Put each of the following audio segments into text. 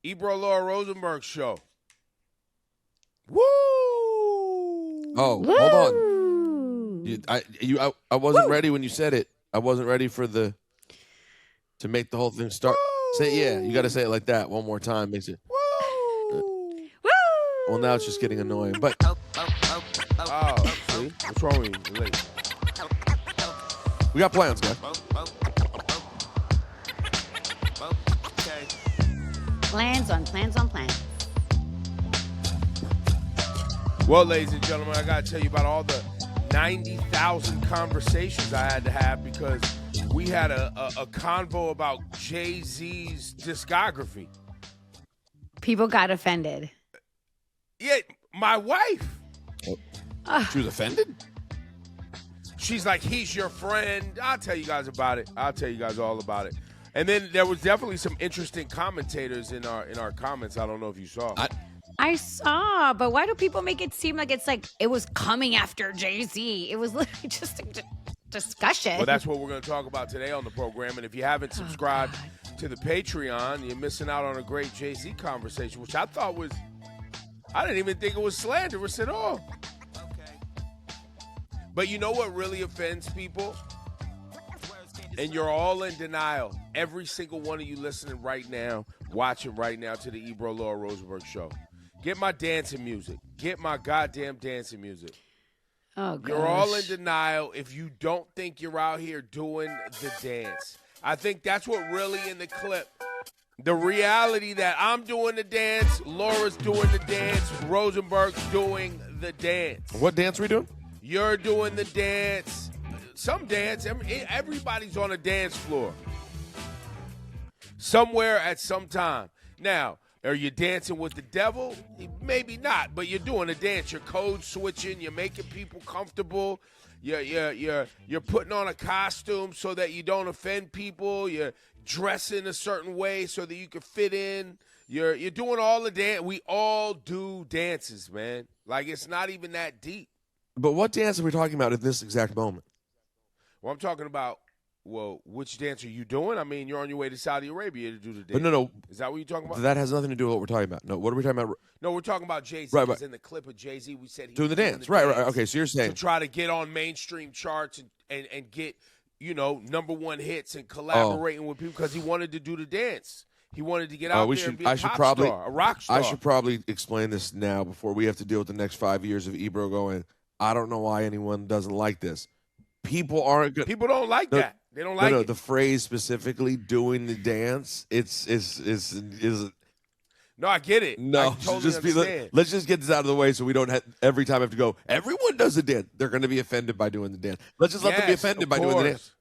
Ebro Laura Rosenberg Show. Woo! Oh, Woo! hold on. I wasn't ready when you said it. I wasn't ready for to make the whole thing start. Woo! Say yeah. You got to say it like that one more time. Makes it. Woo! Woo! Well, now it's just getting annoying. But Oh, see? What's wrong with you? Late. we got plans, guys. Plans on plans on plans. Well, ladies and gentlemen, I got to tell you about all the 90,000 conversations I had to have because we had a convo about Jay-Z's discography. People got offended. Yeah, my wife. She was offended? She's like, he's your friend. I'll tell you guys about it. I'll tell you guys all about it. And then there was definitely some interesting commentators in our comments. I don't know if you saw. I saw, but why do people make it seem like it was coming after Jay-Z? It was literally just a discussion. Well, that's what we're going to talk about today on the program. And if you haven't subscribed to the Patreon, you're missing out on a great Jay-Z conversation, which I thought was, I didn't even think it was slanderous at all. Okay. But you know what really offends people? And you're all in denial. Every single one of you listening right now, watching right now to the Ebro Laura Rosenberg Show. Get my dancing music. Get my goddamn dancing music. Oh, gosh. You're all in denial if you don't think you're out here doing the dance. I think that's what really in the clip. The reality that I'm doing the dance, Laura's doing the dance, Rosenberg's doing the dance. What dance are we doing? You're doing the dance. Some dance. Everybody's on a dance floor. Somewhere at some time. Now, are you dancing with the devil? Maybe not, but you're doing a dance. You're code switching. You're making people comfortable. You're putting on a costume so that you don't offend people. You're dressing a certain way so that you can fit in. You're doing all the dance. We all do dances, man. Like, it's not even that deep. But what dance are we talking about at this exact moment? Well, I'm talking about, which dance are you doing? I mean, you're on your way to Saudi Arabia to do the dance. But no. Is that what you're talking about? That has nothing to do with what we're talking about. No, what are we talking about? No, we're talking about Jay-Z. Right. Because in the clip of Jay-Z, we said he doing was the dance. Right. Okay, so you're saying. To try to get on mainstream charts and get, number one hits and collaborating with people because he wanted to do the dance. He wanted to get out there and be a pop star, a rock star. I should probably explain this now before we have to deal with the next 5 years of Ebro going, I don't know why anyone doesn't like this. People aren't good. People don't like that. They don't like it. The phrase specifically doing the dance, is No, I get it. No, I totally understand. Let's just get this out of the way so we don't every time have to go, everyone does a dance. They're going to be offended by doing the dance. Let's just let them be offended by doing the dance.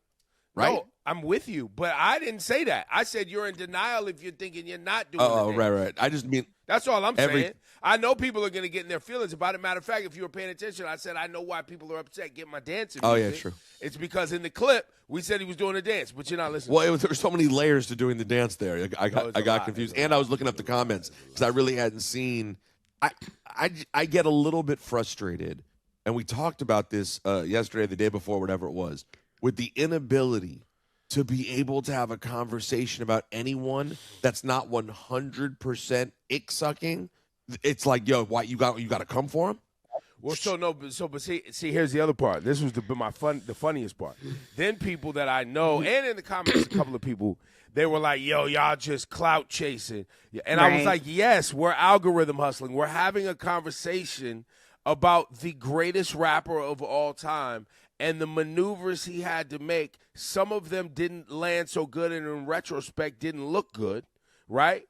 Right? No, I'm with you, but I didn't say that. I said you're in denial if you're thinking you're not doing the dance. Right. I just mean. That's all I'm saying. I know people are going to get in their feelings about it. Matter of fact, if you were paying attention, I said I know why people are upset. Get my dancing music. Oh, yeah, true. It's because in the clip, we said he was doing a dance, but you're not listening. Well, there were so many layers to doing the dance there. I got confused. And I was looking up the comments because I really hadn't seen. I get a little bit frustrated, and we talked about this yesterday, the day before, whatever it was, with the inability to be able to have a conversation about anyone that's not 100% ick-sucking. It's like, yo, why you got to come for him? Well, but see, here's the other part. This was the funniest part. Then people that I know, and in the comments, a couple of people, they were like, yo, y'all just clout chasing. And I was like, yes, we're algorithm hustling. We're having a conversation about the greatest rapper of all time and the maneuvers he had to make. Some of them didn't land so good, and in retrospect didn't look good, right?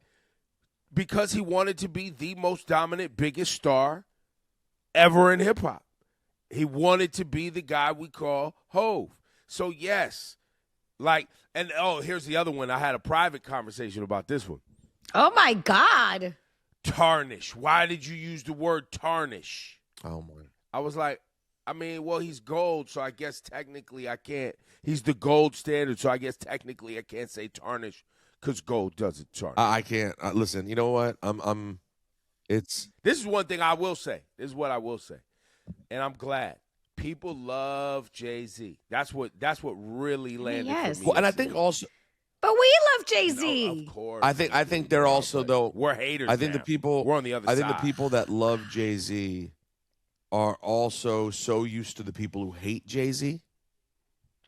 Because he wanted to be the most dominant, biggest star ever in hip-hop. He wanted to be the guy we call Hove. So, yes. Here's the other one. I had a private conversation about this one. Oh, my God. Tarnish. Why did you use the word tarnish? Oh, my. I was like, he's gold, so I guess technically I can't. He's the gold standard, so I guess technically I can't say tarnish because gold doesn't tarnish. I can't. Listen, you know what? This is one thing I will say. This is what I will say. And I'm glad. People love Jay-Z. That's what really landed for me. Well, and I think also But we love Jay-Z. No, of course. I think they're also though. We're haters. I think now. the people. We're on the other side. I think the people that love Jay-Z are also so used to the people who hate Jay-Z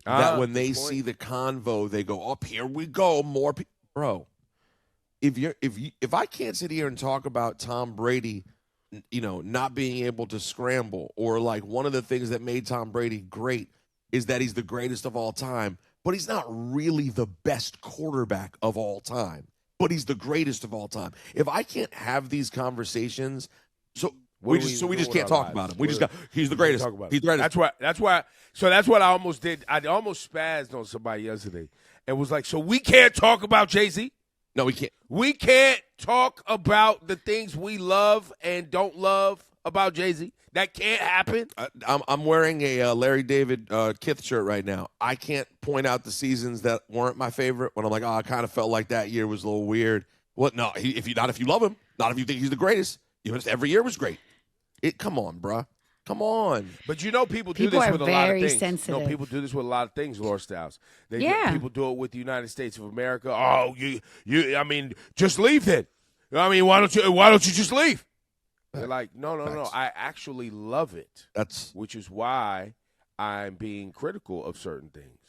that when they see the convo, they go, "Up here we go, more people." Bro, if I can't sit here and talk about Tom Brady, not being able to scramble, or like one of the things that made Tom Brady great is that he's the greatest of all time, but he's not really the best quarterback of all time, but he's the greatest of all time. If I can't have these conversations, we just can't talk about him. He's the greatest. He's the greatest. That's what I almost did. I almost spazzed on somebody yesterday and was like, so we can't talk about Jay-Z? No, we can't. We can't talk about the things we love and don't love about Jay-Z? That can't happen? I'm wearing a Larry David Kith shirt right now. I can't point out the seasons that weren't my favorite when I'm like, I kind of felt like that year was a little weird. What? No, if you love him, not if you think he's the greatest. Every year was great. Come on, bruh. Come on. But people do this with a lot of things. Sensitive. No, people do this with a lot of things, Laura Stylez. People do it with the United States of America. Oh, I mean, just leave then. I mean, why don't you just leave? They're like, no. I actually love it. Which is why I'm being critical of certain things.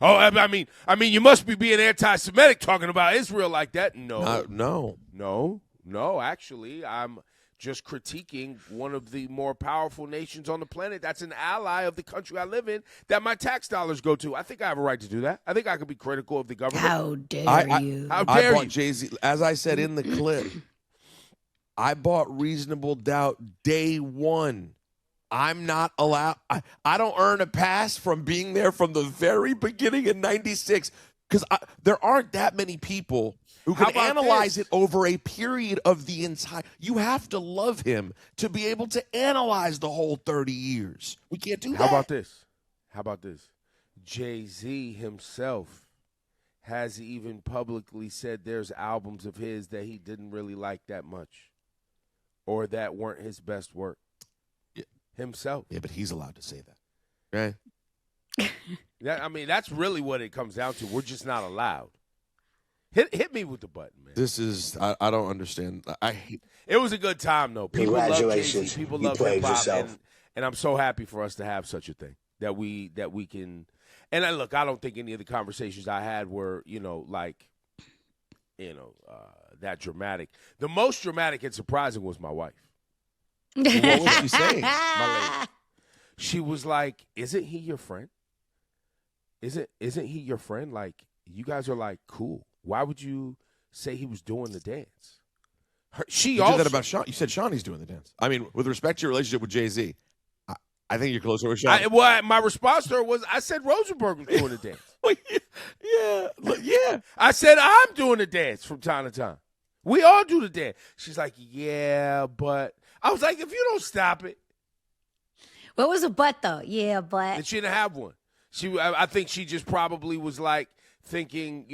Oh, I mean, you must be being anti-Semitic talking about Israel like that. No. Actually, I'm just critiquing one of the more powerful nations on the planet. That's an ally of the country I live in that my tax dollars go to. I think I have a right to do that. I think I could be critical of the government. How dare you? How dare you? I bought Jay-Z, as I said in the clip. I bought Reasonable Doubt day one. I'm not allowed. I don't earn a pass from being there from the very beginning in '96 because there aren't that many people who can analyze it over a period of the entire. You have to love him to be able to analyze the whole 30 years. We can't do that. How about this? Jay-Z himself has even publicly said there's albums of his that he didn't really like that much, or that weren't his best work. Himself. Yeah, but he's allowed to say that. Right? That's really what it comes down to. We're just not allowed. Hit me with the button, man. This is I don't understand. It was a good time though. People Congratulations. Love people you love played hip-hop, yourself. and I'm so happy for us to have such a thing that we can. And I don't think any of the conversations I had were that dramatic. The most dramatic and surprising was my wife. What was she saying? My lady. She was like, "Isn't he your friend? Isn't he your friend? Like, you guys are like cool. Why would you say he was doing the dance?" You did that about Sean. You said Shawnee's doing the dance. I mean, with respect to your relationship with Jay-Z, I think you're closer with Sean. My response to her was, I said Rosenberg was doing the dance. Yeah. I said I'm doing the dance from time to time. We all do the dance. She's like, yeah, but I was like, if you don't stop it. What was a but though? Yeah, but. And she didn't have one. I think she just probably was like thinking,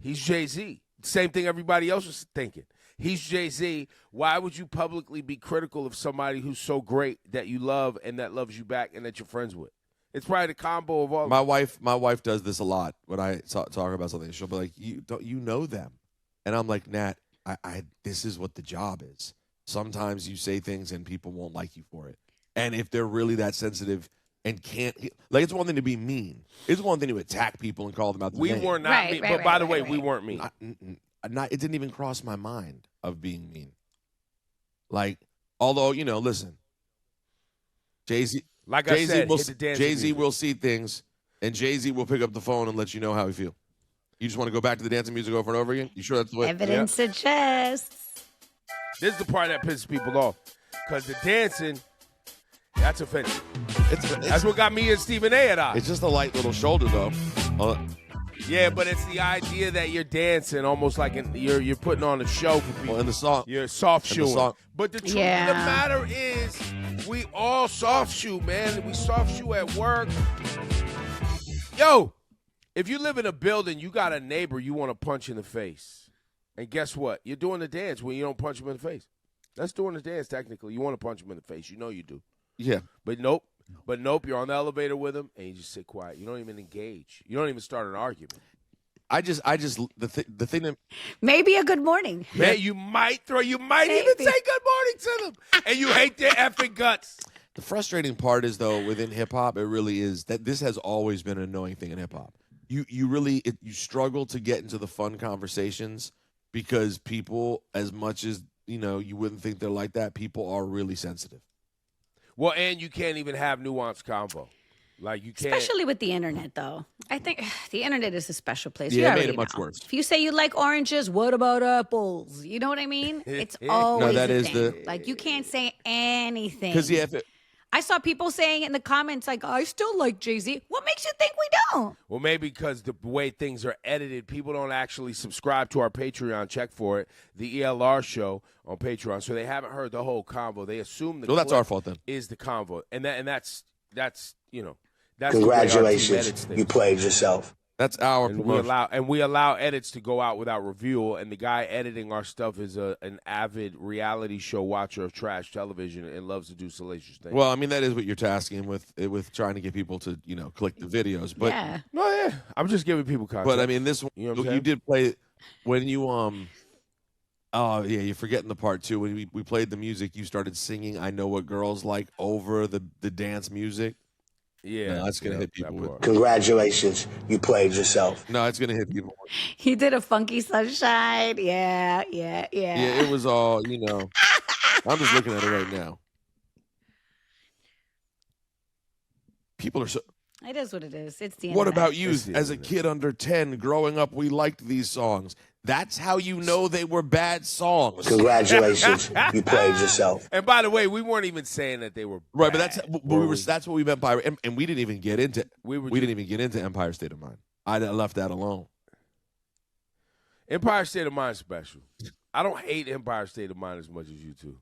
he's Jay-Z. Same thing everybody else was thinking. He's Jay-Z. Why would you publicly be critical of somebody who's so great that you love and that loves you back and that you're friends with? It's probably the combo of all. My wife does this a lot when I talk about something. She'll be like, "You know them," and I'm like, "Nat, I this is what the job is. Sometimes you say things and people won't like you for it. And if they're really that sensitive and can't, like, it's one thing to be mean. It's one thing to attack people and call them out. We were not mean, but by the way, we weren't mean. It didn't even cross my mind of being mean. Like, although, listen, Jay-Z, like I said, Jay-Z will see things, and Jay-Z will pick up the phone and let you know how he feels. You just want to go back to the dancing music over and over again? You sure that's the way? Evidence suggests. This is the part that pisses people off, because the dancing, that's offensive. That's what got me and Stephen A. at odds. It's just a light little shoulder, though. Yeah, but it's the idea that you're dancing almost like you're putting on a show for people. Well, in the song. You're soft shoeing. But the truth of the matter is, we all soft shoe, man. We soft shoe at work. Yo, if you live in a building, you got a neighbor you want to punch in the face. And guess what? You're doing the dance when you don't punch him in the face. That's doing the dance, technically. You want to punch him in the face. You know you do. Yeah. But nope. You're on the elevator with him, and you just sit quiet. You don't even engage. You don't even start an argument. the thing that Maybe a good morning. Man, you might even say good morning to them, and you hate their effing guts. the frustrating part is though within hip hop, it really is that this has always been an annoying thing in hip hop. You struggle to get into the fun conversations because people, as much as you wouldn't think they're like that, people are really sensitive. Well, and you can't even have nuanced convo. Like you can't. Especially with the internet, though. I think the internet is a special place. Yeah, You it made already it much know. worse. If you say you like oranges, what about apples? You know what I mean? It's always that a is thing. Like you can't say anything. Because I saw people saying in the comments, like, I still like Jay-Z. What makes you think we don't? Well, maybe because the way things are edited, people don't actually subscribe to our Patreon. Check for it, the ELR show on Patreon. So they haven't heard the whole convo. They assume the that's our fault then. Is the convo, and that's that's Congratulations, you played yourself. That's our and promotion. we allow edits to go out without review. And the guy editing our stuff is an avid reality show watcher of trash television and loves to do salacious things. Well, I mean that is what you're tasking with trying to get people to click the videos. But Yeah. no, yeah, I'm just giving people content. but I mean this one You know what I'm saying? you did play when you oh yeah, you're forgetting the part too when we played the music. You started singing "I Know What Girls Like" over the dance music. Yeah, No, that's gonna hit people with. Congratulations, you played yourself. No, it's gonna hit people. He did a funky sunshine. Yeah. Yeah, it was all I'm just looking at it right now. People are so. It is what it is. It's the internet. What about you? It's the As a internet. kid under 10, growing up, we liked these songs. That's how you know they were bad songs. Congratulations, you played yourself. And by the way, we weren't even saying that they were Right, but bad. that's what we meant by, and we didn't even get into We didn't even get into Empire State of Mind. I left that alone. Empire State of Mind special. I don't hate Empire State of Mind as much as you two.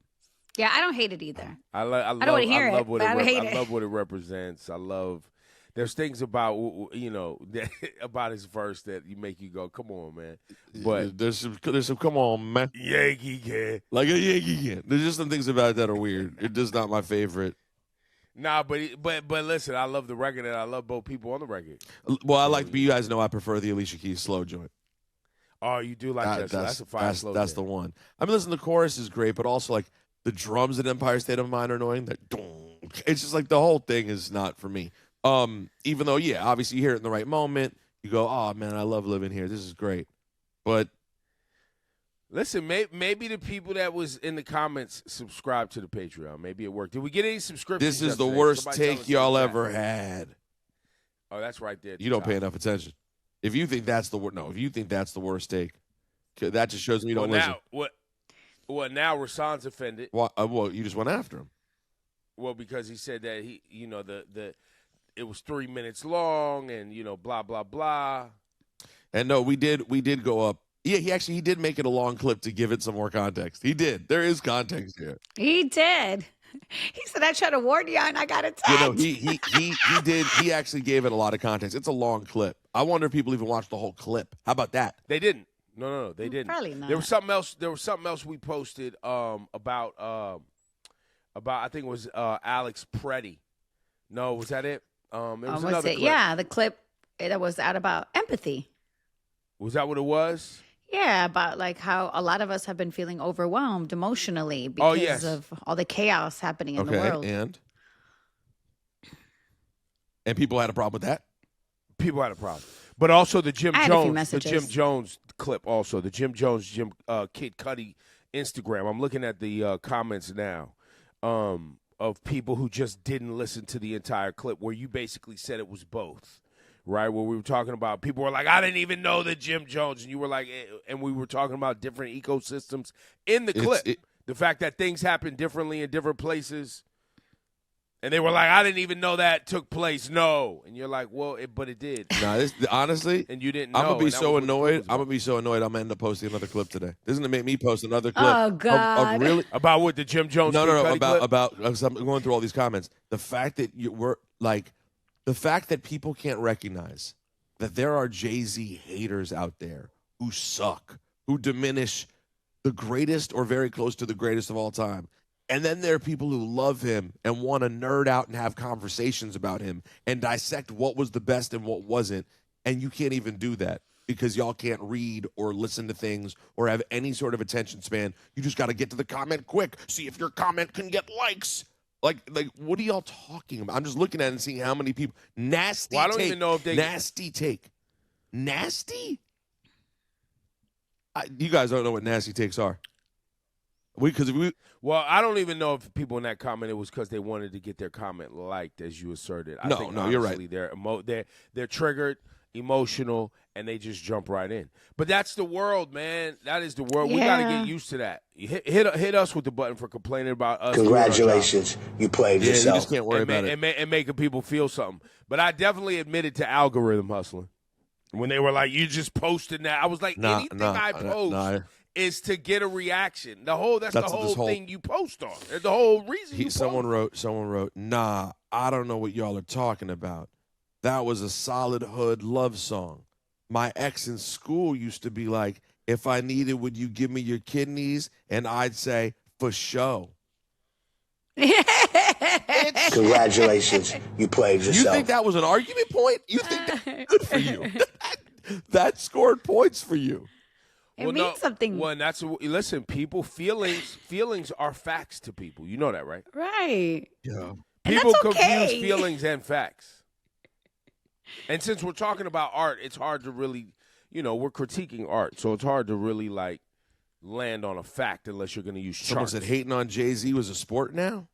Yeah, I don't hate it either. I love wanna hear love it, what but I don't hate I it. love what it represents. I love. There's things about about his verse that you make you go, "Come on, man!" But There's some come on, man. Yankee can. Like a Yankee can. There's just some things about it that are weird. It's just not my favorite. Nah, but listen, I love the record and I love both people on the record. Well, but you guys know I prefer the Alicia Keys slow joint. Oh, you do like that? So that's a fire slow. That's the one. I mean, listen, the chorus is great, but also like the drums in Empire State of Mind are annoying. That it's just like the whole thing is not for me. Even though, yeah, obviously you hear it in the right moment, you go, "Oh man, I love living here. This is great." But listen, maybe the people that was in the comments subscribed to the Patreon. Maybe it worked. Did we get any subscriptions? this is the yesterday? worst Somebody tell take us y'all in the ever chat. had. Oh, that's right there. at You the don't pay top. enough attention. If you think that's the worst, if you think that's the worst take, that just shows me you don't listen. Well, now Rasan's offended. Well, you just went after him. Well, because he said that it was 3 minutes long and blah blah blah. And no, we did go up. Yeah, he did make it a long clip to give it some more context. He did. There is context here. He did. He said, I tried to warn you and I got attacked. He did. He actually gave it a lot of context. It's a long clip. I wonder if people even watched the whole clip. How about that? They didn't. No, they didn't. Probably not. There was something else we posted about I think it was Alex Preddy. No, was that it? There was another clip. Yeah, the clip that was out about empathy. Was that what it was? Yeah, about like how a lot of us have been feeling overwhelmed emotionally because yes. of all the chaos happening in the world. And people had a problem with that. People had a problem, but also the Jim I had a few Jones, the messages. Jim Jones clip. Also, the Jim Jones, Kid Cudi Instagram. I'm looking at the comments now of people who just didn't listen to the entire clip, where you basically said it was both. Right, where we were talking about, people were like, I didn't even know that Jim Jones, and you were like, and we were talking about different ecosystems in the clip. The fact that things happen differently in different places, and they were like, I didn't even know that took place. No, and you're like, well, but it did. Nah, honestly, and you didn't know. I'm gonna be so annoyed. I'm gonna be so annoyed. I'm gonna end up posting another clip today. This is gonna make me post another clip. Oh, God. Of really about what the Jim Jones. No, Kid Cudi clip? about. I'm going through all these comments. The fact that the fact that people can't recognize that there are Jay-Z haters out there who suck, who diminish the greatest or very close to the greatest of all time. And then there are people who love him and want to nerd out and have conversations about him and dissect what was the best and what wasn't. And you can't even do that. because y'all can't read or listen to things or have any sort of attention span. You just got to get to the comment quick. See if your comment can get likes. Like, what are y'all talking about? I'm just looking at it and seeing how many people. Nasty. Well, I don't even know if they. Nasty take. Nasty. You guys don't know what nasty takes are. Well, I don't even know if people in that comment, it was because they wanted to get their comment liked, as you asserted. I think, you're right. They're triggered, emotional, and they just jump right in. But that's the world, man. That is the world. Yeah. We got to get used to that. Hit us with the button for complaining about us. Congratulations, you played yourself. You just can't worry about it. And making people feel something. But I definitely admitted to algorithm hustling. When they were like, you just posted that. I was like, anything I post is to get a reaction. That's the whole thing you post on. That's the whole reason Someone wrote, nah, I don't know what y'all are talking about. That was a solid hood love song. My ex in school used to be like, if I needed, would you give me your kidneys? And I'd say, for sure. Congratulations, you played yourself. You think that was an argument point? You think that good for you? That scored points for you. It means something. Well, listen, people, feelings are facts to people. You know that, right? Right. Yeah. People confuse feelings and facts. And since we're talking about art, it's hard to really, we're critiquing art, so it's hard to really land on a fact unless you're going to use charts. Someone said hating on Jay-Z was a sport now?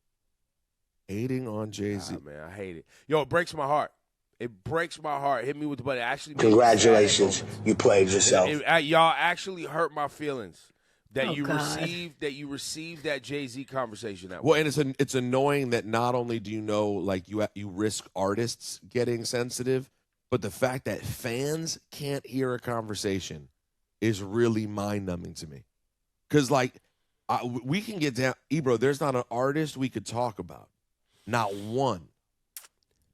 Hating on Jay-Z. Man, I hate it. Yo, it breaks my heart. It breaks my heart. Hit me with the button. Actually, congratulations, you played yourself. Y'all actually hurt my feelings that you received that Jay-Z conversation that way. Well, and it's annoying that not only do you know you risk artists getting sensitive, but the fact that fans can't hear a conversation is really mind-numbing to me. Because we can get down, Ebro. There's not an artist we could talk about, not one,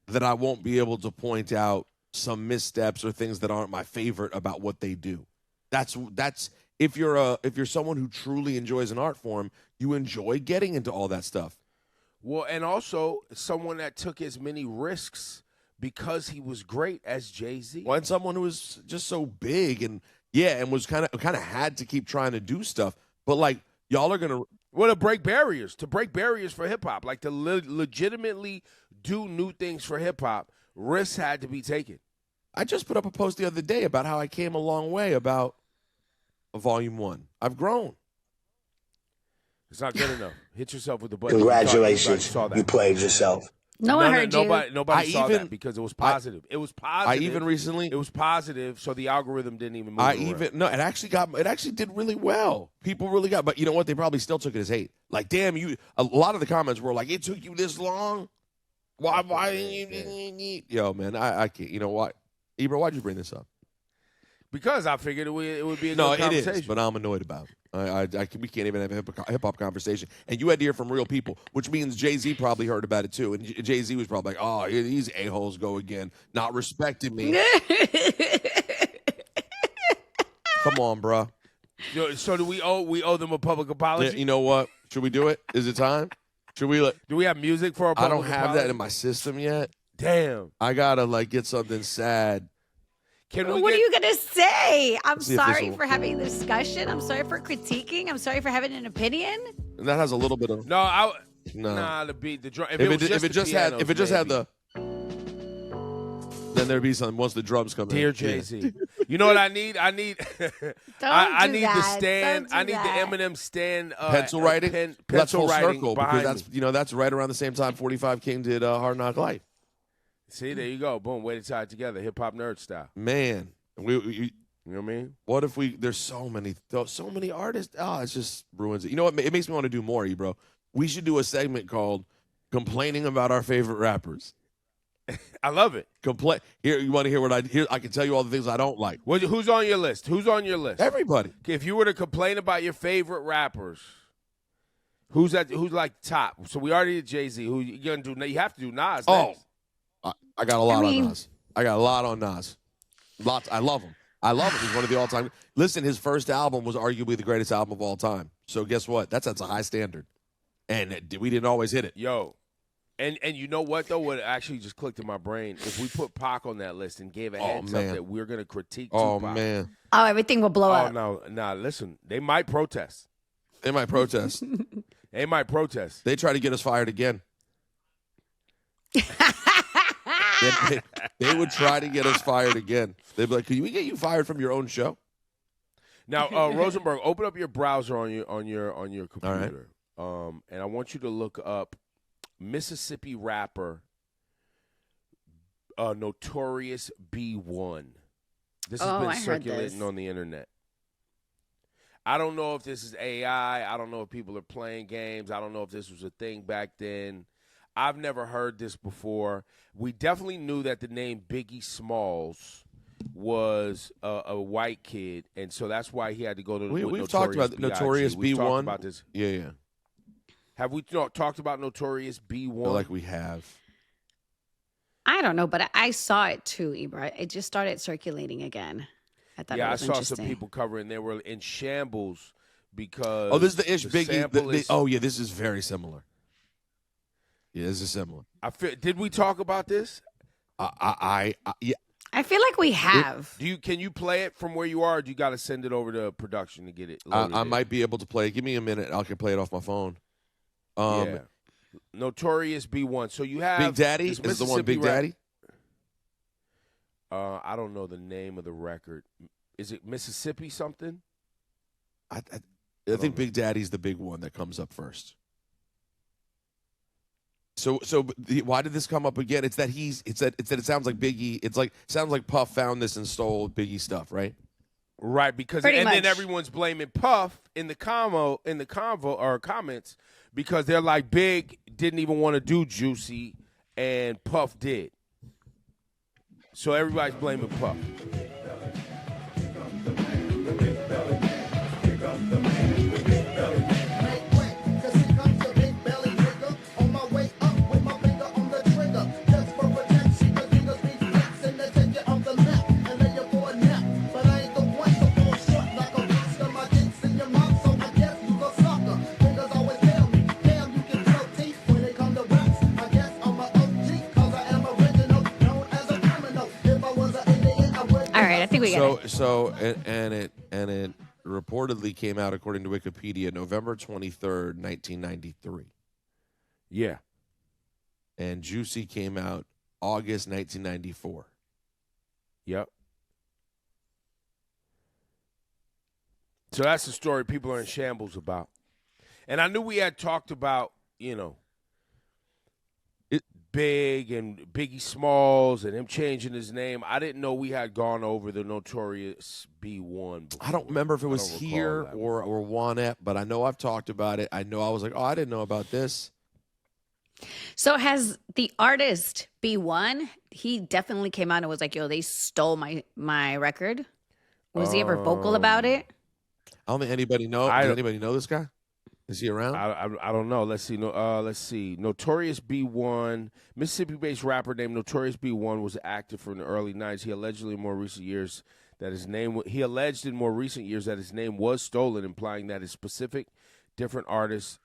that I won't be able to point out some missteps or things that aren't my favorite about what they do. That's if you're someone who truly enjoys an art form, you enjoy getting into all that stuff. Well, and also someone that took as many risks because he was great as Jay-Z. Well, and someone who was just so big and was kind of had to keep trying to do stuff. But y'all are gonna to break barriers for hip hop, to legitimately do new things for hip hop. Risks had to be taken. I just put up a post the other day about how I came a long way about Volume 1. I've grown. It's not good enough. Hit yourself with the button. Congratulations, you played yourself. No one heard you. Nobody saw that because it was positive. It was positive. I even recently. It was positive, so the algorithm didn't even move. It actually did really well. People really got, but you know what? They probably still took it as hate. Damn you! A lot of the comments were like, "It took you this long. Why didn't you?" Yo, man, I can't. You know what, Ebro? Why'd you bring this up? Because I figured it would be a good conversation. No, it is, but I'm annoyed about it. We can't even have a hip-hop conversation. And you had to hear from real people, which means Jay-Z probably heard about it too. And Jay-Z was probably like, oh, these a-holes go again, not respecting me. Come on, bro. So do we owe them a public apology? Yeah, you know what? Should we do it? Is it time? Should we? Do we have music for a public apology? I don't have that in my system yet. Damn. I got to get something sad. What are you going to say? I'm sorry for having a discussion. I'm sorry for critiquing. I'm sorry for having an opinion. And that has a little bit of the beat, the drum. If it just had the then there'd be something once the drums come in. Dear Jay-Z. You know what I need? I need the stand. I need the Eminem stand pencil writing. Pencil writing circle because that's right around the same time 45 King did Hard Knock Life. See, there you go. Boom, way to tie it together, hip hop nerd style. Man, you know what I mean? What if there's so many artists? Oh, it just ruins it. You know what? It makes me want to do more, bro. We should do a segment called "Complaining About Our Favorite Rappers." I love it. Here, you want to hear what I hear? I can tell you all the things I don't like. Who's on your list? Everybody. If you were to complain about your favorite rappers, who's top? So we already did Jay-Z. Who you gonna do? You have to do Nas. Next. I got a lot on Nas. I got a lot on Nas. Lots. I love him. He's one of the all-time. Listen, his first album was arguably the greatest album of all time. So guess what? That's a high standard, and we didn't always hit it. Yo, And you know what though? What actually just clicked in my brain? If we put Pac on that list and gave a heads up that we're gonna critique Tupac. Oh man. Oh, everything will blow up. Oh no, listen, they might protest. They might protest. They might protest. They try to get us fired again. They would try to get us fired again. They'd be like, "Can we get you fired from your own show?" Now, Rosenberg, open up your browser on your computer, and I want you to look up Mississippi rapper Notorious B1. This has been circulating on the internet. I don't know if this is AI. I don't know if people are playing games. I don't know if this was a thing back then. I've never heard this before. We definitely knew that the name Biggie Smalls was a white kid, and so that's why he had to go to. We've talked about Notorious B1. We've talked about this. Yeah. Have we talked about Notorious B1? I feel like we have. I don't know, but I saw it too, Ebro. It just started circulating again. I thought it was saw some people covering. They were in shambles because. This is the ish Biggie. This is very similar. Yeah, this is similar. Did we talk about this? Yeah. I feel like we have. Can you play it from where you are? Or do you got to send it over to production to get it? I might be able to play it. Give me a minute. I can play it off my phone. Yeah. Notorious B1. So you have Big Daddy is the one. Big Daddy. I don't know the name of the record. Is it Mississippi something? I think Big Daddy's the big one that comes up first. So why did this come up again? It's that it sounds like Biggie. Sounds like Puff found this and stole Biggie stuff, right? Right, because then everyone's blaming Puff in the convo or comments because they're like Big didn't even want to do Juicy and Puff did. So everybody's blaming Puff. And it reportedly came out, according to Wikipedia, November 23rd, 1993. Yeah. And Juicy came out August 1994. Yep. So that's the story people are in shambles about. And I knew we had talked about, Big and Biggie Smalls and him changing his name. I didn't know we had gone over the Notorious B1 before. I don't remember if it was here or Juanette, but I know I've talked about it. I know I was like, I didn't know about this. So has the artist B1, he definitely came out and was like, yo, they stole my record. Was he ever vocal about it? I don't think anybody knows. Does anybody know this guy? Is he around? I don't know. Let's see. Let's see. Notorious B1, Mississippi-based rapper named Notorious B1 was active from the early 90s. He alleged in more recent years that his name was stolen, implying that his specific different artists.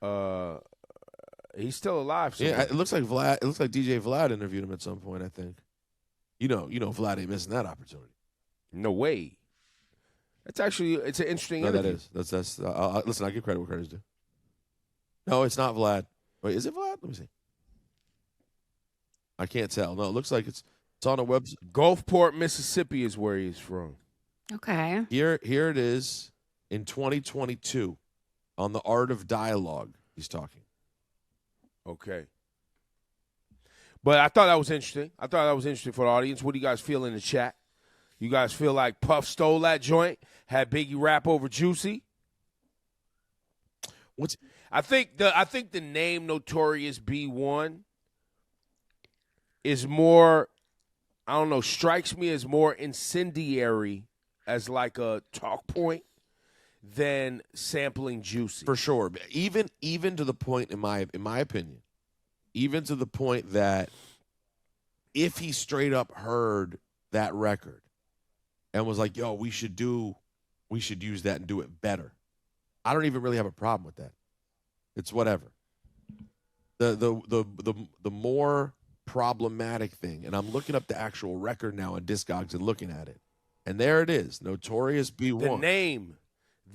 He's still alive. Somewhere. Yeah, it looks like Vlad. It looks like DJ Vlad interviewed him at some point. I think. You know, Vlad ain't missing that opportunity. No way. It's an interesting interview. That is. That's. Listen, I give credit where credit's due. No, it's not Vlad. Wait, is it Vlad? Let me see. I can't tell. No, it looks like it's on a website. Gulfport, Mississippi is where he's from. Okay. Here it is in 2022 on The Art of Dialogue. He's talking. Okay. But I thought that was interesting. For the audience. What do you guys feel in the chat? You guys feel like Puff stole that joint, had Biggie rap over Juicy? I think the name Notorious B1 is more, I don't know, strikes me as more incendiary as like a talk point than sampling Juicy. For sure. Even to the point, in my opinion, even to the point that if he straight up heard that record and was like, yo, we should use that and do it better, I don't even really have a problem with that. It's whatever. the more problematic thing, and I'm looking up the actual record now on Discogs and looking at it, and there it is, Notorious B1.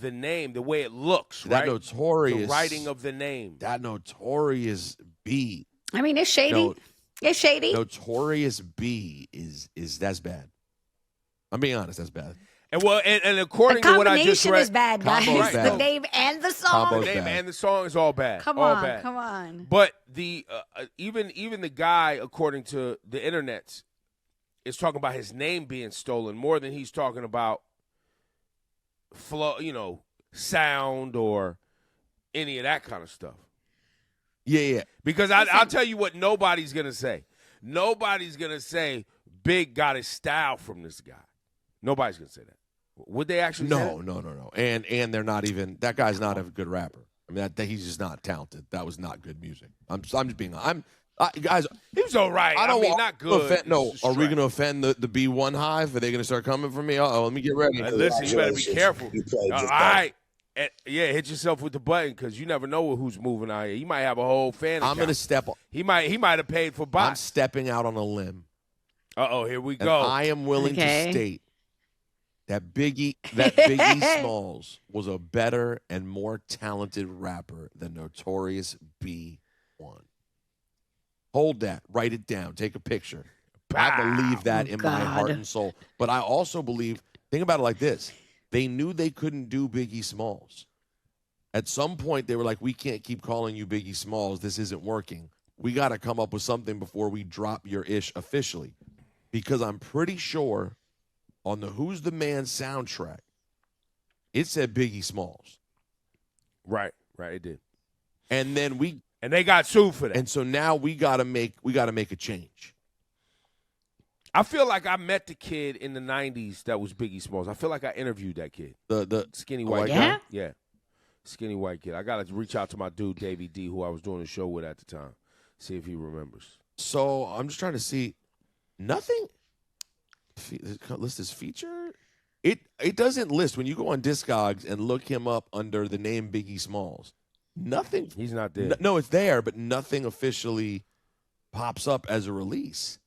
The name, the way it looks, that right? Notorious, the writing of the name. That Notorious B. I mean, it's shady. It's shady. Notorious B is that's bad. I'm being honest, that's bad. And and according to what I just read, is bad, guys. Combo's bad. The name and the song. Combo's the name bad. and the song is all bad. Come all on, bad. come on. But the even the guy, according to the internet, is talking about his name being stolen more than he's talking about flow, sound or any of that kind of stuff. Yeah. Because I'll tell you what nobody's going to say. Nobody's going to say Big got his style from this guy. Nobody's going to say that. Would they actually say that? No. And they're not even – that guy's not a good rapper. I mean, he's just not talented. That was not good music. I'm just being – guys, he was all right. I mean, not good. Are we going to offend the B1 hive? Are they going to start coming for me? Uh-oh, let me get ready. Listen, you better be careful. All right. Yeah, hit yourself with the button because you never know who's moving out here. He might have a whole fan account. I'm going to step on. He might have paid for bots. I'm stepping out on a limb. Uh-oh, here we And go. I am willing to state that Biggie Smalls was a better and more talented rapper than Notorious B1. Hold that. Write it down. Take a picture. I believe that in my heart and soul. But I also believe, think about it like this. They knew they couldn't do Biggie Smalls. At some point, they were like, we can't keep calling you Biggie Smalls. This isn't working. We got to come up with something before we drop your ish officially. Because I'm pretty sure on the Who's the Man soundtrack, it said Biggie Smalls. Right, it did. And then they got sued for that. And so now we gotta make a change. I feel like I met the kid in the 90s that was Biggie Smalls. I feel like I interviewed that kid. The skinny white guy? guy. Yeah. Skinny white kid. I got to reach out to my dude, Davey D, who I was doing a show with at the time. See if he remembers. So I'm just trying to see. Nothing. List his feature. It doesn't list when you go on Discogs and look him up under the name Biggie Smalls. Nothing. He's not there. No, it's there, but nothing officially pops up as a release.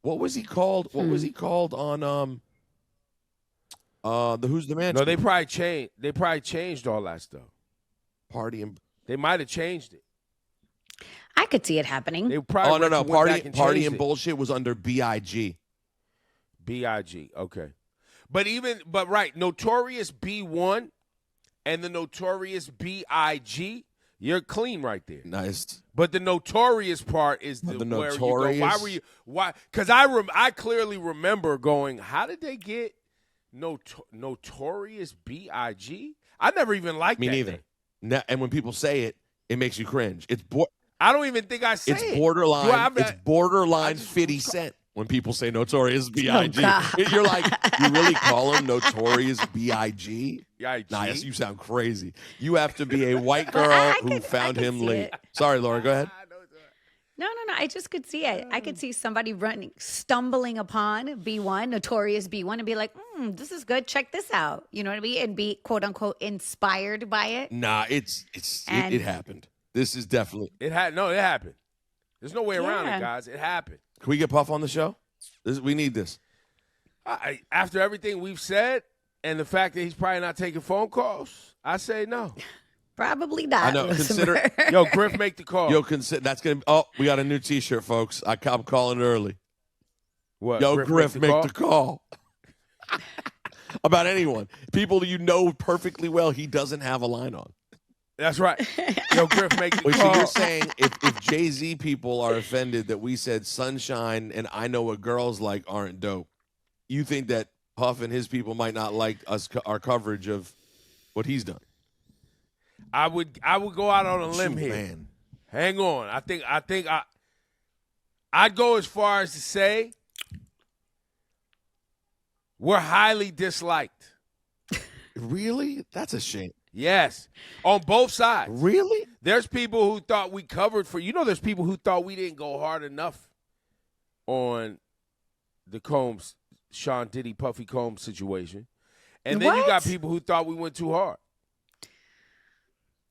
What was he called? What was he called on the Who's the Man? No, they probably changed. They probably changed all that stuff. Party and they might have changed it. I could see it happening. They probably Party and Bullshit was under B.I.G. B.I.G. Okay, but right, Notorious B1 and the Notorious B.I.G. You're clean right there. Nice. But the Notorious part is the where Notorious. you go. Why were you? Why? Because I clearly remember going, how did they get Notorious B.I.G.? I never even liked that. Me neither. And when people say it, it makes you cringe. I don't even think I say it. It's borderline. It's borderline 50 Cent when people say Notorious B.I.G. You're like, you really call him Notorious B.I.G.? Nah, you sound crazy. You have to be a white girl who found him late. Sorry, Laura, go ahead. No. I just could see it. I could see somebody stumbling upon B1, Notorious B1, and be like, this is good. Check this out. You know what I mean? And be, quote unquote, inspired by it. Nah, it happened. This is definitely. It happened. There's no way around it, guys. It happened. Can we get Puff on the show? We need this. After everything we've said and the fact that he's probably not taking phone calls, I say no. Probably not. I know. Consider. Yo, Griff, make the call. That's gonna. Oh, we got a new T-shirt, folks. I'm calling early. What? Yo, Griff, make the call. About anyone, people you know perfectly well, he doesn't have a line on. That's right. Yo, Griff, make the call. So you're saying if Jay-Z people are offended that we said Sunshine and I Know What Girls Like aren't dope, you think that Puff and his people might not like our coverage of what he's done? I would go out on a limb here. Man. Hang on. I'd go as far as to say we're highly disliked. Really? That's a shame. Yes. On both sides. Really? There's people who thought we covered there's people who thought we didn't go hard enough on the Combs, Sean Diddy, Puffy Combs situation. And then you got people who thought we went too hard.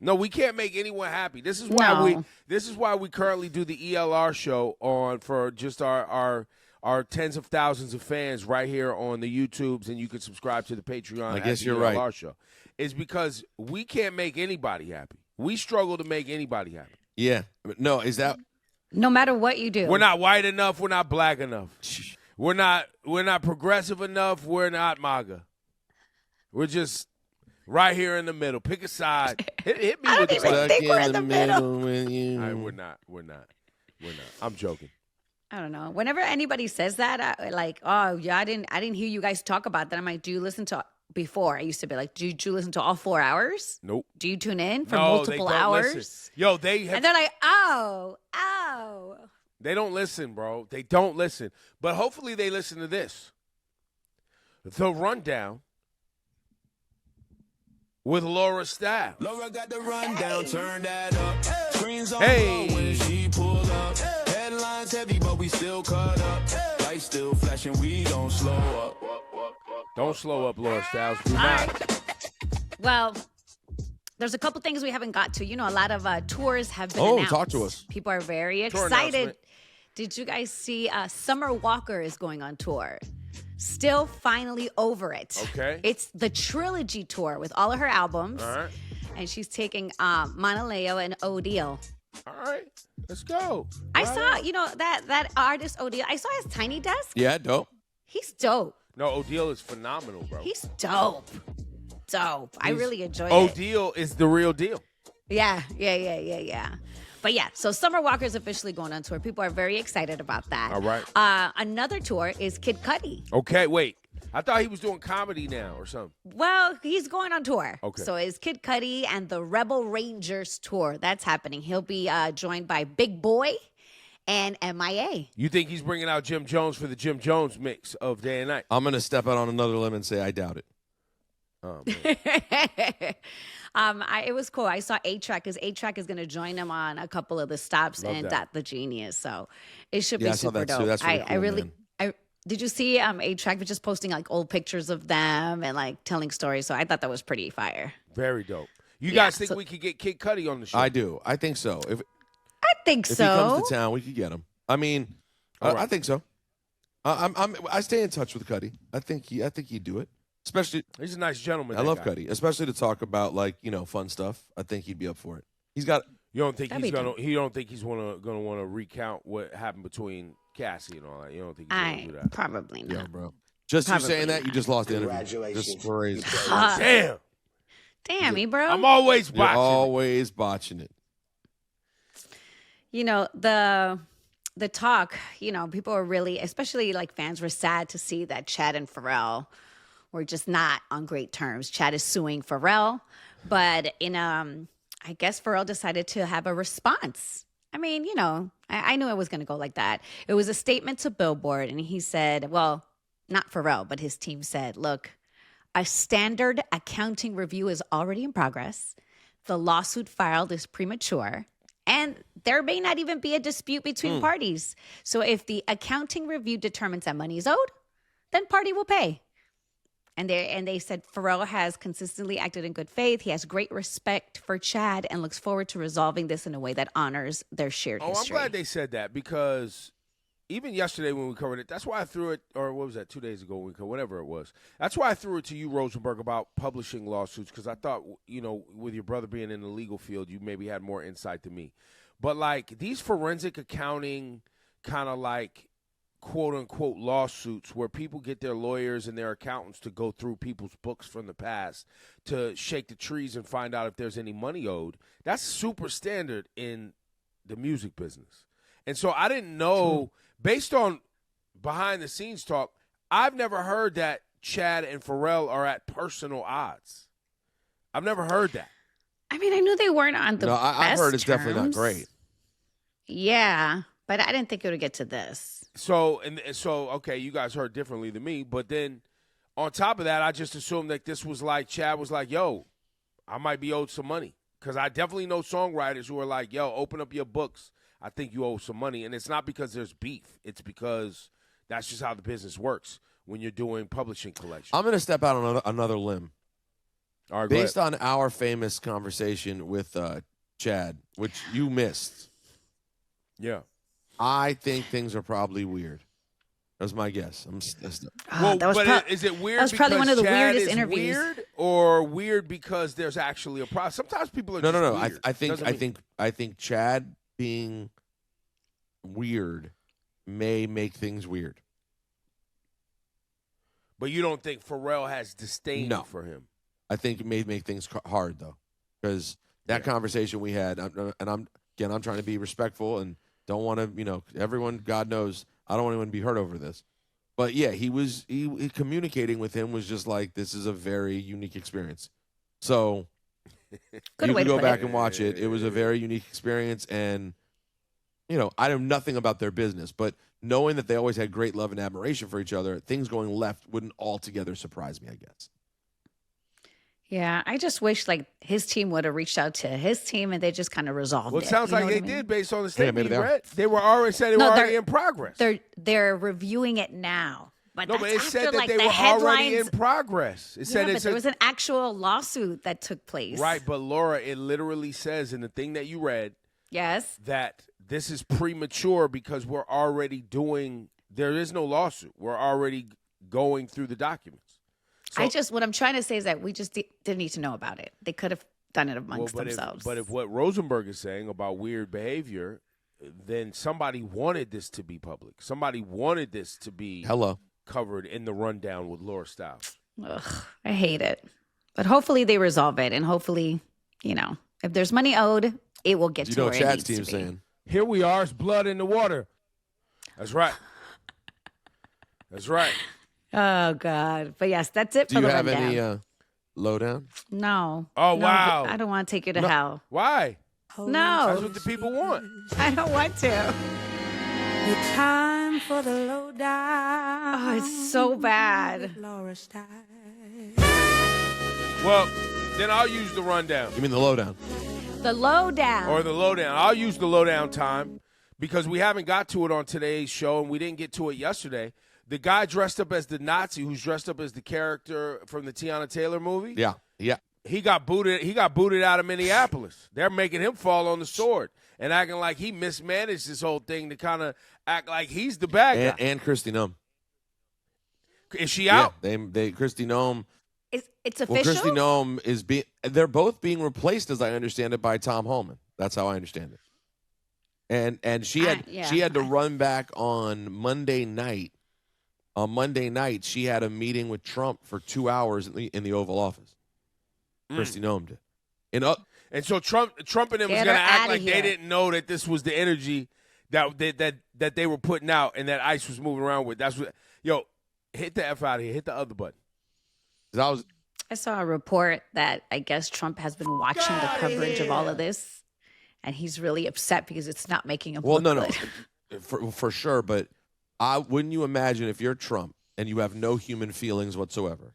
No, we can't make anyone happy. This is why we currently do the ELR show for just our tens of thousands of fans right here on the YouTubes, and you can subscribe to the Patreon. I guess at you're the ELR right. Show. Is because we can't make anybody happy. We struggle to make anybody happy. Yeah. No, is that No matter what you do. We're not white enough. We're not black enough. We're not progressive enough. We're not MAGA. We're just right here in the middle. Pick a side. Hit me I with don't the even think we're in the middle. with you. All right, we're not. I'm joking. I don't know. Whenever anybody says that, oh yeah, I didn't hear you guys talk about that. I'm like, do you listen to before? I used to be like, do you listen to all 4 hours? Nope. Do you tune in for No, multiple they don't hours? listen. Yo, they have, And they're like, oh. they don't listen, bro. They don't listen. But hopefully they listen to this. The Rundown with Laura Stylez. Laura got the rundown, turn that up. Screens on Hey. low when she pull up. Headlines heavy, but we still caught up. Lights still flashing, we don't slow up. Don't slow up, Laura Stylez. Do not. Well, there's a couple things we haven't got to. You know, a lot of tours have been Oh, announced. talk to us. People are very Tour excited. announcement. Did you guys see Summer Walker is going on tour? Still finally over it. Okay. It's the trilogy tour with all of her albums. All right. And she's taking Mauna Leo and Odile. All right. Let's go. I Right saw, on. you know, that artist Odile. I saw his Tiny Desk. Yeah, dope. He's dope. No, Odile is phenomenal, bro. He's dope. I really enjoyed it. Odile is the real deal. Yeah. But yeah, so Summer Walker is officially going on tour. People are very excited about that. All right. Another tour is Kid Cudi. Okay, wait. I thought he was doing comedy now or something. Well, he's going on tour. Okay. So it's Kid Cudi and the Rebel Rangers tour. That's happening. He'll be joined by Big Boy and MIA. You think he's bringing out Jim Jones for the Jim Jones mix of Day and Night? I'm going to step out on another limb and say I doubt it. Oh, man. It was cool. I saw A-Track because A-Track is going to join him on a couple of the stops Love and that. Dot the Genius. So it should Yeah, be I saw super that too. dope. That's really I cool, really, man. did you see A-Track was just posting like old pictures of them and like telling stories. So I thought that was pretty fire. Very dope. You Yeah, guys think so- we could get Kid Cudi on the show? I do. I think so. If I think he so. comes to town, we could get him. I mean, All I right. think so. I stay in touch with Cudi. I think he'd do it. Especially, He's a nice gentleman. I that love guy. Cudi, especially to talk about fun stuff. I think he'd be up for it. He's got. You don't think That'd he's be gonna? dope. He don't think he's gonna want to recount what happened between Cassie and all that. You don't think he's gonna do that? Probably not. Yeah, bro. Just you Probably saying that, you just lost the interview. Congratulations. Just crazy. Damn! Damn me, bro. I'm always You're watching. always botching it. You know, the talk, you know, people are really, especially like fans, were sad to see that Chad and Pharrell were just not on great terms. Chad is suing Pharrell, but I guess Pharrell decided to have a response. I mean, you know, I knew it was going to go like that. It was a statement to Billboard, and he said, well, not Pharrell, but his team said, look, a standard accounting review is already in progress. The lawsuit filed is premature, and there may not even be a dispute between parties. So if the accounting review determines that money is owed, then party will pay. And they said Pharrell has consistently acted in good faith. He has great respect for Chad and looks forward to resolving this in a way that honors their shared Oh, history. I'm glad they said that because even yesterday when we covered it, that's why I threw it, or what was that, 2 days ago, whatever it was. That's why I threw it to you, Rosenberg, about publishing lawsuits because I thought, you know, with your brother being in the legal field, you maybe had more insight than me. But, like, these forensic accounting kind of like quote-unquote lawsuits where people get their lawyers and their accountants to go through people's books from the past to shake the trees and find out if there's any money owed, that's super standard in the music business. And so I didn't know, based on behind-the-scenes talk, I've never heard that Chad and Pharrell are at personal odds. I've never heard that. I mean, I knew they weren't on the best I've heard it's definitely not terms. great. Yeah, but I didn't think it would get to this. So, okay, you guys heard differently than me, but then on top of that, I just assumed that this was like, Chad was like, yo, I might be owed some money. Because I definitely know songwriters who are like, yo, open up your books. I think you owe some money. And it's not because there's beef. It's because that's just how the business works when you're doing publishing collection. I'm going to step out on another limb. All right, Based on our famous conversation with Chad, which you missed, yeah. I think things are probably weird. That's my guess. Well, that was is it weird? That was probably because one of the Chad weirdest is interviews. Weird, or weird because there's actually a problem? Sometimes people are no. weird. I think Chad being weird may make things weird. But you don't think Pharrell has disdain for him? I think it may make things hard though, because that conversation we had, and I'm trying to be respectful and don't want to, everyone, God knows, I don't want anyone to be hurt over this. But yeah, he communicating with him was just like, this is a very unique experience. So you can go back and watch it. It was a very unique experience, and I know nothing about their business, but knowing that they always had great love and admiration for each other, things going left wouldn't altogether surprise me, I guess. Yeah, I just wish his team would have reached out to his team and they just kind of resolved it. Well, it sounds like they did based on the statement you read. They were already in progress. They're reviewing it now. But it said that they were already in progress. It said there was an actual lawsuit that took place. Right, but Laura, it literally says in the thing that you read, yes, that this is premature because we're already there is no lawsuit. We're already going through the documents. So, what I'm trying to say is that we just didn't need to know about it. They could have done it amongst themselves. But if what Rosenberg is saying about weird behavior, then somebody wanted this to be public. Somebody wanted this to be covered in the rundown with Laura Stylez. Ugh, I hate it. But hopefully they resolve it. And hopefully, if there's money owed, it will get to where it needs to be. Chad's team's saying. Here we are. It's blood in the water. That's right. That's right. Oh, God. But yes, that's it for the rundown. Do you have any lowdown? No. Oh, wow. I don't want to take you to hell. Why? No. That's what the people want. I don't want to. It's time for the lowdown. Oh, it's so bad. Well, then I'll use the rundown. You mean the lowdown? The lowdown. Or the lowdown. I'll use the lowdown time because we haven't got to it on today's show, and we didn't get to it yesterday. The guy dressed up as the Nazi, who's dressed up as the character from the Tiana Taylor movie. Yeah. He got booted out of Minneapolis. They're making him fall on the sword and acting like he mismanaged this whole thing to kind of act like he's the bad guy. And Kristi Noem. Is she out? Yeah, Kristi Noem. It's official? Well, Kristi Noem they're both being replaced, as I understand it, by Tom Holman. That's how I understand it. And she had to run back on Monday night. On Monday night, she had a meeting with Trump for 2 hours in the Oval Office. Kristi Noem did. And so Trump and them was going to act like they didn't know that this was the energy that they were putting out and that ICE was moving around with. That's what. Yo, hit the F out of here. Hit the other button. I saw a report that I guess Trump has been watching the coverage of all of this, and he's really upset because it's not making him look good. For sure, but wouldn't you imagine if you're Trump and you have no human feelings whatsoever,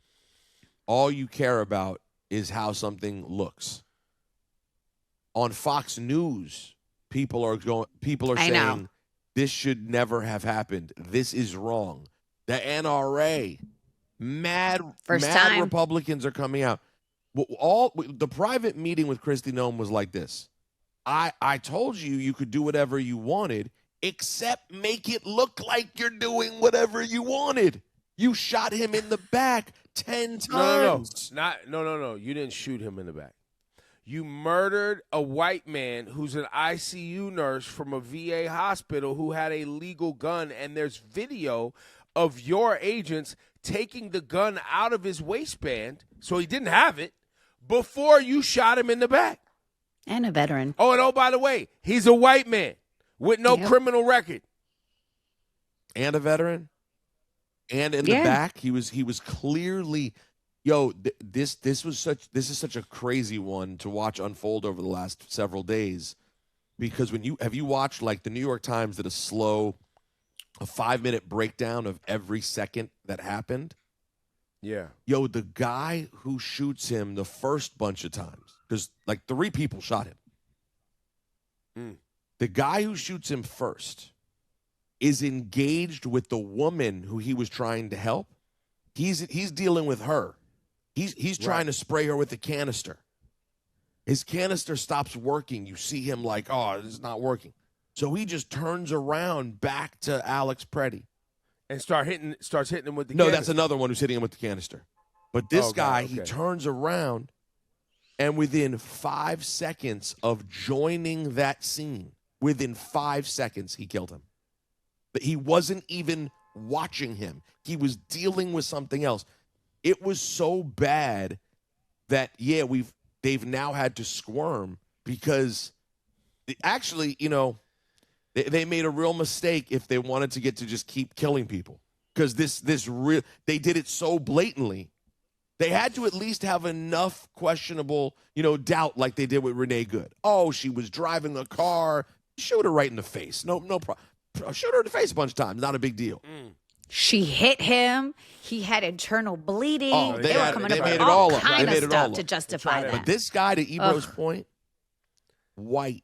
all you care about is how something looks. On Fox News, people are saying this should never have happened. This is wrong. The NRA, mad Republicans are coming out. The private meeting with Kristi Noem was like this. I told you could do whatever you wanted, except make it look like you're doing whatever you wanted. You shot him in the back 10 times. No. You didn't shoot him in the back. You murdered a white man who's an ICU nurse from a VA hospital who had a legal gun, and there's video of your agents taking the gun out of his waistband, so he didn't have it, before you shot him in the back. And a veteran. Oh, by the way, he's a white man with no criminal record. And a veteran. And in the back, he was clearly, this is such a crazy one to watch unfold over the last several days, because have you watched, like, the New York Times did a 5-minute breakdown of every second that happened? Yeah. The guy who shoots him the first bunch of times, because like 3 people shot him. The guy who shoots him first is engaged with the woman who he was trying to help. He's dealing with her. He's trying to spray her with a canister. His canister stops working. You see him like, oh, it's not working. So he just turns around back to Alex Preddy. And starts hitting him with the canister. No, that's another one who's hitting him with the canister. But this guy, he turns around, and within 5 seconds of joining that scene, within 5 seconds, he killed him. But he wasn't even watching him. He was dealing with something else. It was so bad that, they've now had to squirm because actually, they made a real mistake if they wanted to get to just keep killing people, because they did it so blatantly. They had to at least have enough questionable, doubt, like they did with Renee Good. Oh, she was driving the car. Shoot her right in the face. No problem. Shoot her in the face a bunch of times. Not a big deal. She hit him. He had internal bleeding. Oh, they were coming up with all kind of stuff to justify that. But this guy, to Ebro's point, white,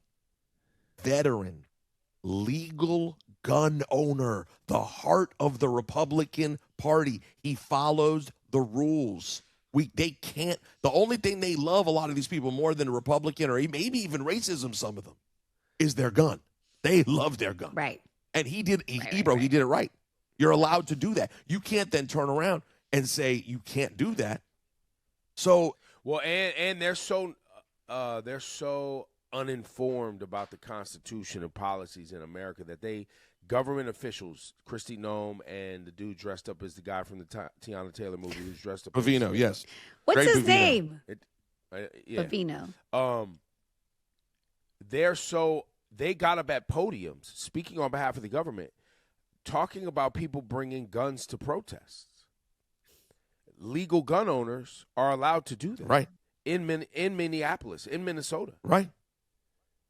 veteran, legal gun owner, the heart of the Republican Party. He follows the rules. They can't. The only thing they love, a lot of these people, more than a Republican or maybe even racism, some of them, is their gun. They love their gun. Right. And he did it right. You're allowed to do that. You can't then turn around and say you can't do that. So and they're so uninformed about the Constitution and policies in America that government officials, Kristi Noem and the dude dressed up as the guy from the Tiana Taylor movie who's dressed up. Bovino, yes. What's his name? Bovino. They got up at podiums speaking on behalf of the government, talking about people bringing guns to protests. Legal gun owners are allowed to do that. Right. In Minneapolis, in Minnesota. Right.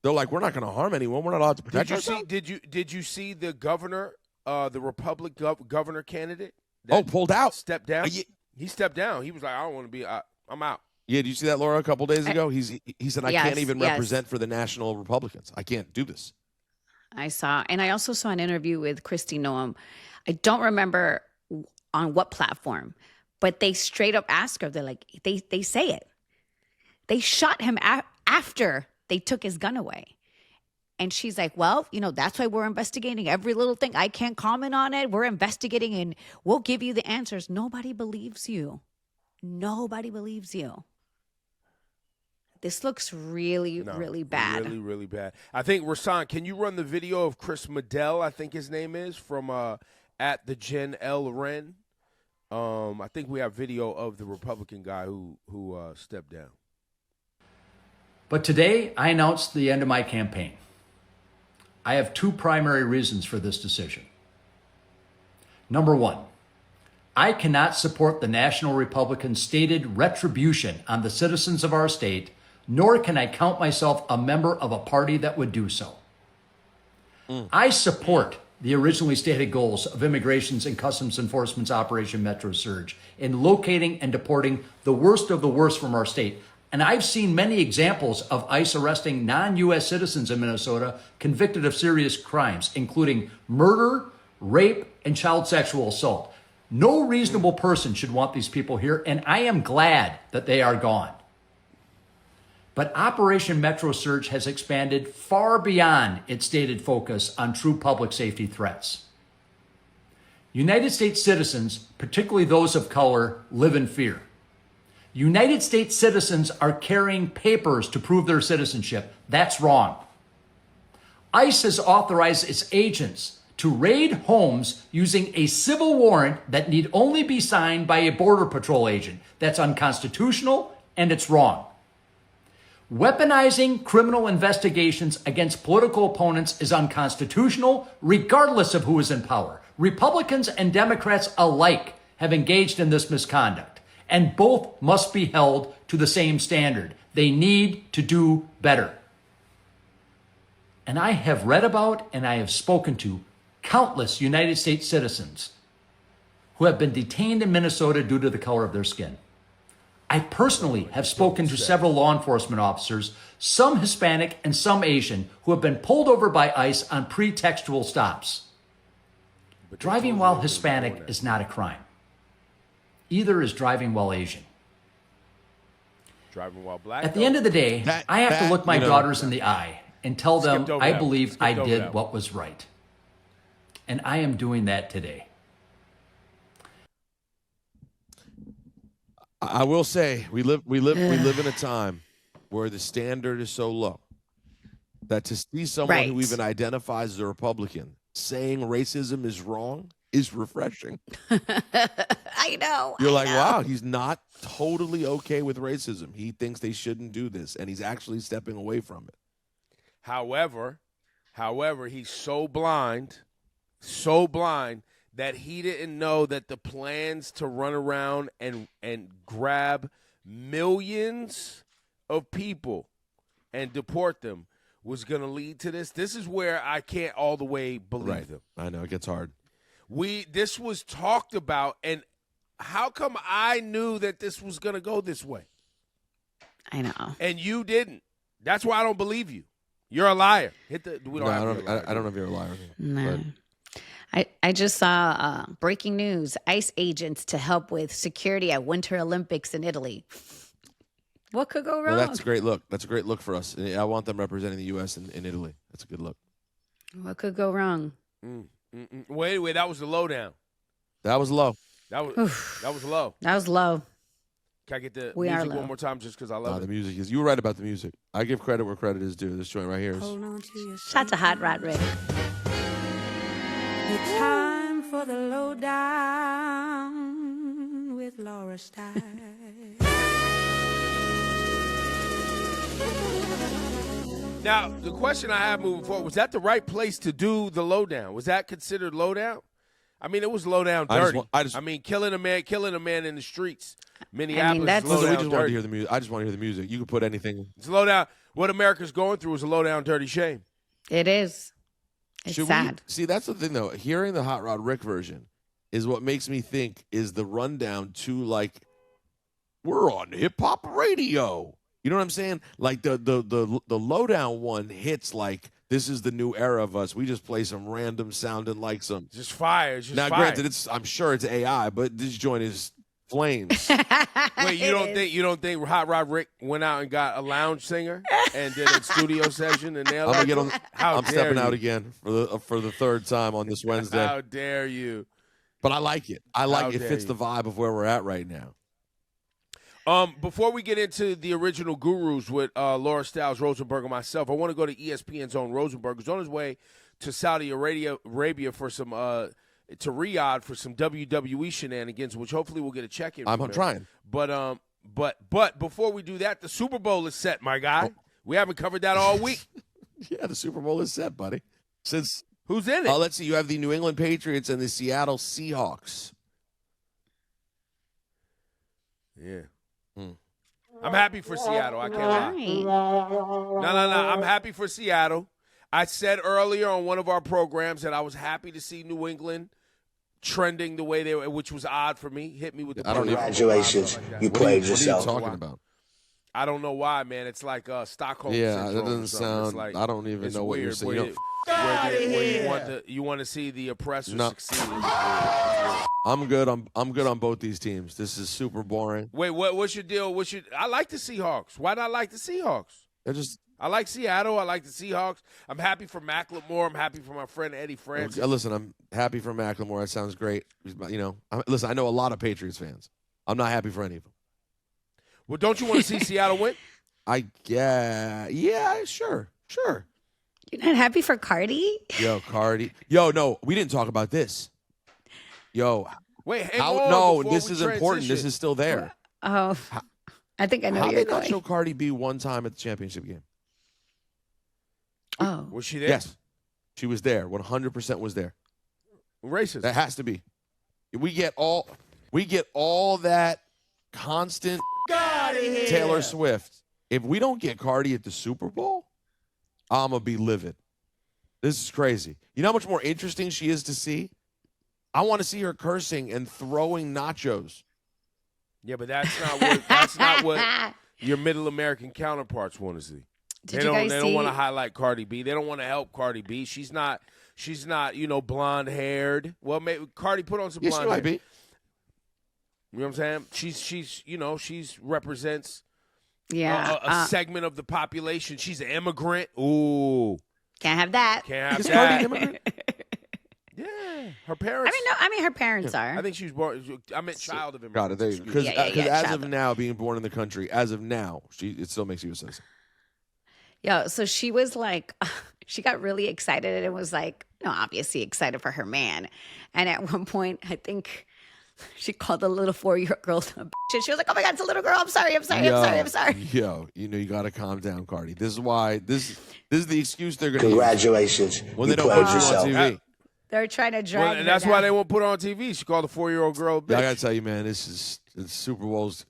They're like, we're not going to harm anyone. We're not allowed to protect ourselves. Did you see the governor, the Republic governor candidate? Pulled out. Stepped down? He stepped down. He was like, I don't want to be, I'm out. Yeah, did you see that, Laura, a couple days ago? He said, I can't even represent for the national Republicans. I can't do this. I saw, and I also saw an interview with Kristi Noem. I don't remember on what platform, but they straight up ask her. They're like, they say it. They shot him after they took his gun away. And she's like, well, that's why we're investigating every little thing. I can't comment on it. We're investigating and we'll give you the answers. Nobody believes you. Nobody believes you. This looks really, really bad. Really, really bad. I think, Rasan, can you run the video of Chris Medell, I think his name is, from at the Jen L. Wren? I think we have video of the Republican guy who stepped down. But today, I announced the end of my campaign. I have two primary reasons for this decision. Number one, I cannot support the National Republican's stated retribution on the citizens of our state, nor can I count myself a member of a party that would do so. I support the originally stated goals of Immigrations and Customs Enforcement's Operation Metro Surge in locating and deporting the worst of the worst from our state. And I've seen many examples of ICE arresting non-U.S. citizens in Minnesota convicted of serious crimes, including murder, rape, and child sexual assault. No reasonable person should want these people here, and I am glad that they are gone. But Operation Metro Surge has expanded far beyond its stated focus on true public safety threats. United States citizens, particularly those of color, live in fear. United States citizens are carrying papers to prove their citizenship. That's wrong. ICE has authorized its agents to raid homes using a civil warrant that need only be signed by a Border Patrol agent. That's unconstitutional and it's wrong. Weaponizing criminal investigations against political opponents is unconstitutional, regardless of who is in power. Republicans and Democrats alike have engaged in this misconduct, and both must be held to the same standard. They need to do better. And I have read about and I have spoken to countless United States citizens who have been detained in Minnesota due to the color of their skin. I personally have spoken to several law enforcement officers, some Hispanic and some Asian, who have been pulled over by ICE on pretextual stops. Driving while Hispanic is not a crime. Either is driving while Asian. Driving while black. At the end of the day, I have to look my daughters in the eye and tell them I believe I did what was right. And I am doing that today. I will say we live in a time where the standard is so low that to see someone who even identifies as a Republican saying racism is wrong is refreshing. I know. You're like, wow, he's not totally okay with racism. He thinks they shouldn't do this, and he's actually stepping away from it. However, he's so blind that he didn't know that the plans to run around and grab millions of people and deport them was going to lead to this. This is where I can't all the way believe them. I know, it gets hard. This was talked about, and how come I knew that this was going to go this way? I know. And you didn't. That's why I don't believe you. You're a liar. I don't know if you're a liar. No. I just saw breaking news. ICE agents to help with security at Winter Olympics in Italy. What could go wrong? Well, that's a great look. That's a great look for us. I want them representing the U.S. in Italy. That's a good look. What could go wrong? Wait, that was the lowdown. That was low. That was low. That was low. Can I get the We music are low. one more time just because I love it? The music is. You were right about the music. I give credit where credit is due. This joint right here is. Hold on to your Shout to Hot Rod Rick. It's time for the lowdown with Laura Stylez. Now, the question I have moving forward, was that the right place to do the lowdown? Was that considered lowdown? I mean, it was lowdown dirty. I mean, killing a man in the streets. Minneapolis, that's Listen, we lowdown just want to dirty. hear the music. I just want to hear the music. You can put anything. It's lowdown. What America's going through is a lowdown dirty shame. It is. It's sad. See, that's the thing, though. Hearing the Hot Rod Rick version is what makes me think is the rundown to, like, we're on hip-hop radio. You know what I'm saying? Like, the lowdown one hits like, this is the new era of us. We just play some random sounding like some. Just fire. It's just now, fire. granted, I'm sure it's AI, but this joint is flames. Wait, you don't think Hot Rod Rick went out and got a lounge singer and did a studio session and nailed it? I'm stepping out again for the third time on this Wednesday. How dare you? But I like it. It fits the vibe of where we're at right now. Before we get into the original gurus with Laura Stylez Rosenberg and myself, I want to go to ESPN's own Rosenberg, who's on his way to Saudi Arabia for some to Riyadh for some WWE shenanigans, which hopefully we'll get a check in. I'm trying. But before we do that, the Super Bowl is set, my guy. Oh. We haven't covered that all week. Yeah, the Super Bowl is set, buddy. Since who's in it? Let's see. You have the New England Patriots and the Seattle Seahawks. Yeah. I'm happy for Seattle. I can't lie. No. I'm happy for Seattle. I said earlier on one of our programs that I was happy to see New England trending the way they were, which was odd for me. Hit me with the congratulations. You played yourself. What are you talking about? I don't know why, man. It's like Stockholm syndrome. Yeah, that doesn't sound. Like, I don't even know what you're saying. Where you want to see the oppressor succeed. I'm good on both these teams. This is super boring. Wait, what's your deal? I like the Seahawks. Why do I like the Seahawks? I like Seattle. I like the Seahawks. I'm happy for Macklemore. I'm happy for my friend Eddie Francis. Listen, I'm happy for Macklemore. That sounds great. Listen, I know a lot of Patriots fans. I'm not happy for any of them. Well, don't you want to see Seattle win? Yeah, sure. You're not happy for Cardi? Cardi. No, we didn't talk about this. Wait, this is important. This is still there. Oh, I think I know How you're did going. not show Cardi B one time at the championship game? Oh. Was she there? Yes. She was there. 100% was there. Racist. That has to be. We get all that constant Taylor Swift. If we don't get Cardi at the Super Bowl, I'm going to be livid. This is crazy. You know how much more interesting she is to see? I want to see her cursing and throwing nachos. Yeah, but that's not what your middle American counterparts want to see. They don't want to highlight Cardi B. They don't want to help Cardi B. She's not, blonde haired. Well, maybe Cardi put on some blonde hair. She might be. You know what I'm saying? She's represents, Yeah. a segment of the population. She's an immigrant. Ooh. Can't have that. Can't have Is that. Cardi an immigrant? Yeah. Her parents. I mean, her parents are. I think she was born. I meant child of immigrants. Got it. There you go. Because Yeah, as child. of now, being born in the country, as of now, it still makes you a citizen. Yeah, so she was like, she got really excited and was like, obviously excited for her man. And at one point, I think she called the little 4-year-old girl a bitch. And she was like, oh my God, it's a little girl. I'm sorry. I'm sorry. Yo, you got to calm down, Cardi. This is why, this is the excuse they're going to use Congratulations. when You they don't played put you on yourself. TV. They're trying to drag Well, her and that's down. why they won't put her on TV. She called a 4-year-old girl a bitch. Yeah, I got to tell you, man, it's Super Bowl's,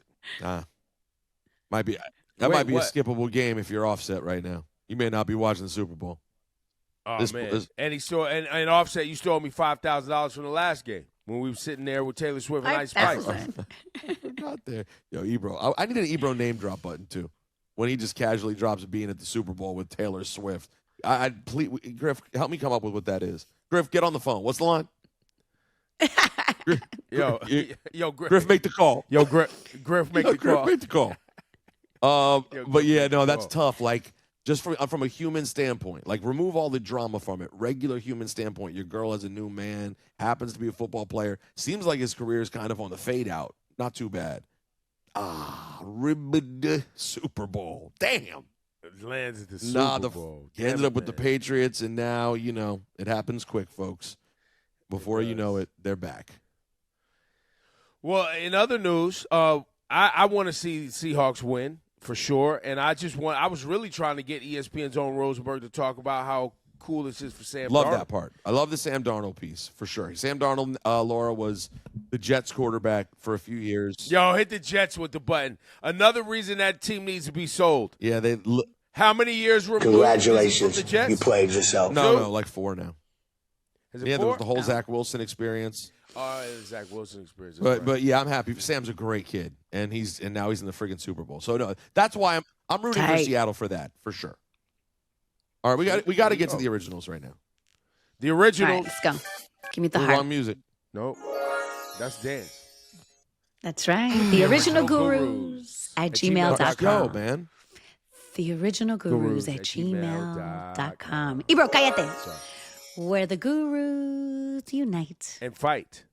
might be a What? skippable game if you're Offset right now. You may not be watching the Super Bowl. Oh, man. And he still, and Offset, you stole me $5,000 from the last game when we were sitting there with Taylor Swift and Ice Spice. Not there. Yo, Ebro. I need an Ebro name drop button, too. When he just casually drops a bean at the Super Bowl with Taylor Swift. Please, Griff, help me come up with what that is. Griff, get on the phone. What's the line? Griff, make the call. Yo, Griff, make the call. Griff, make the call. But yeah, no, that's tough. Like, just from a human standpoint, like, remove all the drama from it. Regular human standpoint, your girl has a new man, happens to be a football player. Seems like his career is kind of on the fade out. Not too bad. Ribbid Super Bowl. Damn. Lands at the Super Bowl. He ended up with the Patriots, and now, it happens quick, folks. Before you know it, they're back. Well, in other news, I want to see Seahawks win for sure, and I was really trying to get ESPN's own Rosenberg to talk about how cool this is for Sam Darnold. Love that part. I love the Sam Darnold piece, for sure. Sam Darnold, Laura, was the Jets quarterback for a few years. Yo, hit the Jets with the button. Another reason that team needs to be sold. Yeah, How many years removed Congratulations. from the Jets? You played yourself. No, like 4 now. Is it Yeah, there 4? was the whole Zach Wilson experience. Oh, Zach Wilson experience. But yeah, I'm happy. Sam's a great kid, and now he's in the friggin' Super Bowl. So no, that's why I'm rooting for Seattle for that, for sure. All right, we got to get to the originals right now. The original. All right, let's go. Give me the Wrong heart. music. Nope. That's dance. That's right. The original gurus at Let's gmail.com. go, man. The original gurus at gmail.com. Ebro, cállate. Where the gurus unite And fight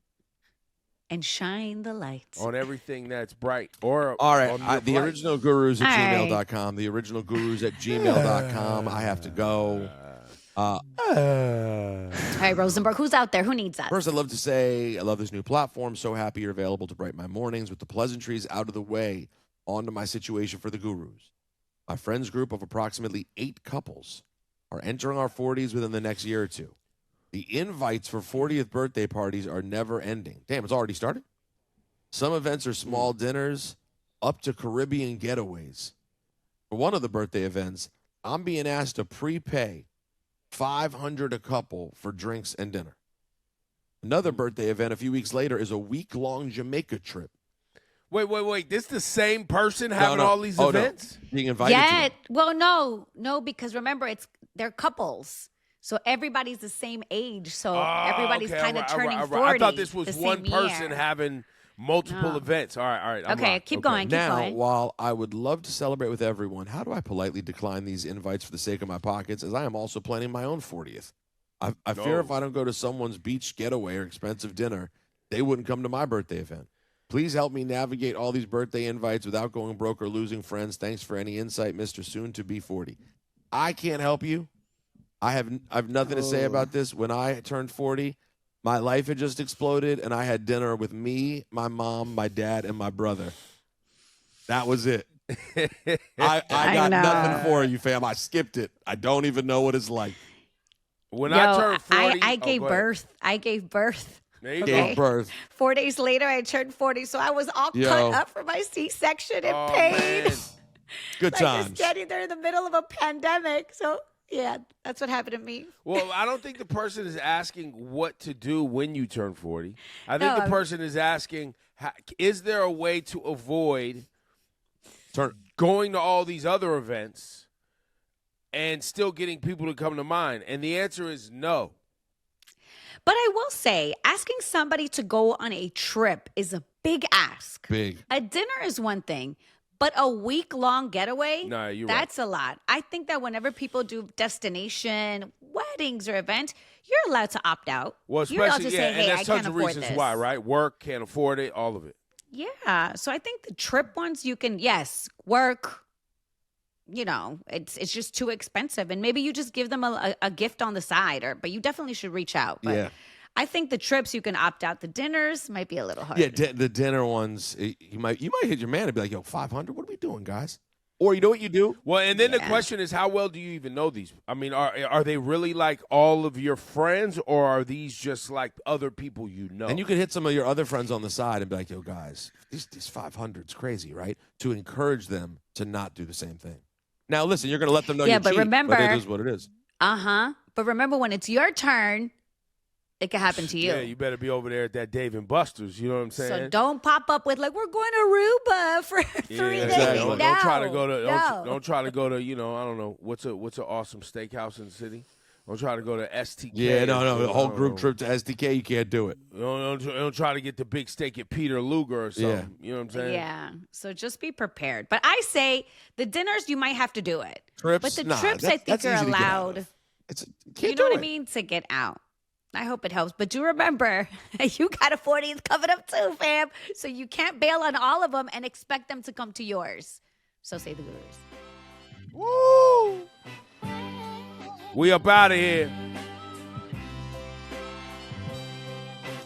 and shine the light. on everything that's bright. Or All right, on your the flight. original gurus at All right. gmail.com. The original gurus at gmail.com. I have to go. All right, Rosenberg, who's out there? Who needs us? First, I'd love to say I love this new platform. So happy you're available to brighten my mornings with the pleasantries out of the way. On to my situation for the gurus. My friends group of approximately 8 couples are entering our 40s within the next year or two. The invites for 40th birthday parties are never ending. Damn, it's already started? Some events are small dinners up to Caribbean getaways. For one of the birthday events, I'm being asked to prepay $500 a couple for drinks and dinner. Another birthday event a few weeks later is a week-long Jamaica trip. Wait. This the same person having all these events? No. Being invited to Yeah. them. Well, no, because remember, they're couples. So everybody's the same age. So everybody's okay, kind of all turning right. 40. I thought this was the one same person year. having multiple events. All right. I'm Okay, locked. keep going. Now, while I would love to celebrate with everyone, how do I politely decline these invites for the sake of my pockets, as I am also planning my own 40th? I fear if I don't go to someone's beach getaway or expensive dinner, they wouldn't come to my birthday event. Please help me navigate all these birthday invites without going broke or losing friends. Thanks for any insight, Mr. Soon-to-be 40. I can't help you. I've nothing to say about this. When I turned 40, my life had just exploded, and I had dinner with me, my mom, my dad, and my brother. That was it. I got nothing for you, fam. I skipped it. I don't even know what it's like. When I turned 40, I gave birth. There you Gave go. birth. 4 days later, I turned 40, so I was all cut up for my C-section and pain. Man. Good Like times. just standing there in the middle of a pandemic. So, yeah, that's what happened to me. Well, I don't think the person is asking what to do when you turn 40. I think No, the person is asking, is there a way to avoid going to all these other events and still getting people to come to mine? And the answer is no. But I will say, asking somebody to go on a trip is a big ask. Big. A dinner is one thing, But a week-long getaway, Nah, you're that's a lot. I think that whenever people do destination weddings or events, you're allowed to opt out. Well, you're allowed especially, to say, and hey, there's I tons can't of afford reasons this. why, right? Work, can't afford it, all of it. Yeah. So I think the trip ones, you can, yes, work. You know, it's just too expensive. And maybe you just give them a gift on the side, but you definitely should reach out. But Yeah. I think the trips you can opt out. The dinners might be a little hard. Yeah, the dinner ones, you might hit your man and be like, yo, 500, what are we doing, guys? Or you know what you do? Well, and then the question is, how well do you even know these? I mean, are they really like all of your friends, or are these just like other people you know? And you could hit some of your other friends on the side and be like, yo, guys, these 500's crazy, right? To encourage them to not do the same thing. Now, listen, you're going to let them know you but cheat, remember, but it is what it is. But remember, when it's your turn, it could happen to you. Yeah, you better be over there at that Dave and Buster's. You know what I'm saying? So don't pop up with like, we're going to Aruba for 3 days. exactly. Don't No, try to go to no. don't try to go to, you know, I don't know, what's an awesome steakhouse in the city? Don't try to go to STK. Yeah, no, the whole I don't group know. trip to SDK, you can't do it. Don't try to get the big steak at Peter Luger or something. Yeah. You know what I'm saying? Yeah. So just be prepared. But I say the dinners, you might have to do it. Trips? But the Nah, trips, that's- I think, that's are easy to get out allowed. of. You can't You know do what it. I mean? To get out. I hope it helps. But do remember, you got a 40th coming up too, fam. So you can't bail on all of them and expect them to come to yours. So say the gurus. Woo! We up out of here.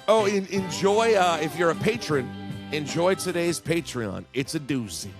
Oh, enjoy, if you're a patron, enjoy today's Patreon. It's a doozy.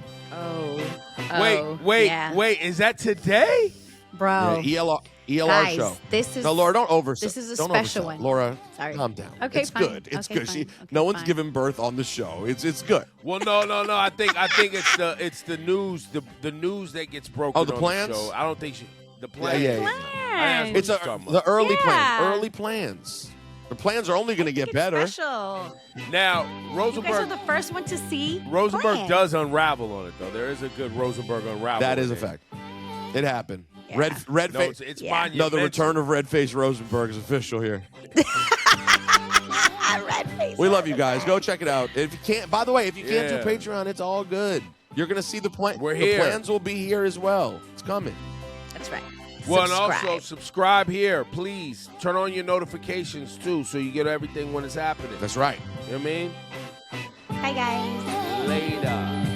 Wait. Is that today? Bro. Yeah, ELR Guys, show. this is No, Laura, don't oversell. this is a Don't special oversell. one. Laura, Sorry. calm down. Okay, it's fine. good. It's Okay, good. fine. Okay, no one's fine. giving birth on the show. It's good. Well, no. I think it's the news. The news that gets broken. Oh, the on plans? The show. I don't think the plans. Yeah. Plans. It's talking about. the early Yeah. plans. Early plans. The plans are only going to get It's better. special. Now You guys are Rosenberg. the first one to see. Rosenberg plans. does unravel on it though. There is a good Rosenberg unravel. That is in a there. fact. It happened. Yeah. Red No, face. it's Yeah. monumental. No, the return of Red Face Rosenberg is official here. Red face. We love you guys. Go check it out. If you can't, by the way, if you can't do Yeah. Patreon, it's all good. You're gonna see the plan. We're The here. plans will be here as well. It's coming. That's right. Well, Subscribe. and also subscribe here, please. Turn on your notifications too, so you get everything when it's happening. That's right. You know what I mean? Bye, guys. Later.